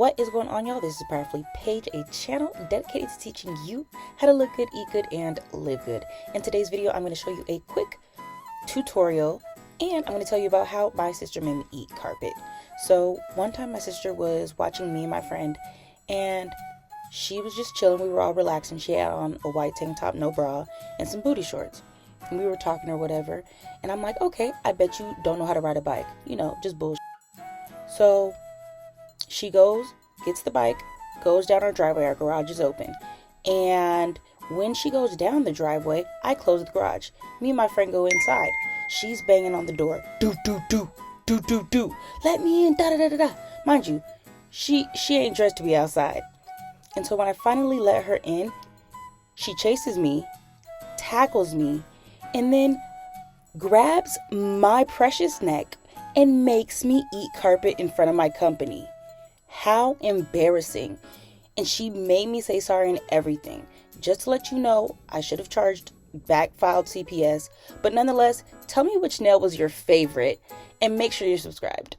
What is going on, y'all? This is Artfully Page, a channel dedicated to teaching you how to look good, eat good, and live good. In today's video, I'm going to show you a quick tutorial, and I'm going to tell you about how my sister made me eat carpet. So one time my sister was watching me and my friend, and she was just chilling. We were all relaxing. She had on a white tank top, no bra, and some booty shorts. And we were talking or whatever, and I'm like, okay, I bet you don't know how to ride a bike. You know, just bullshit. So she goes, gets the bike, goes down our driveway. Our garage is open. And when she goes down the driveway, I close the garage. Me and my friend go inside. She's banging on the door. Do, do, do, do, do, do. Let me in, da, da, da, da, da. Mind you, she ain't dressed to be outside. And so when I finally let her in, she chases me, tackles me, and then grabs my precious neck and makes me eat carpet in front of my company. How embarrassing. And she made me say sorry and everything. Just to let you know, I should have charged filed CPS. But nonetheless, tell me which nail was your favorite and make sure you're subscribed.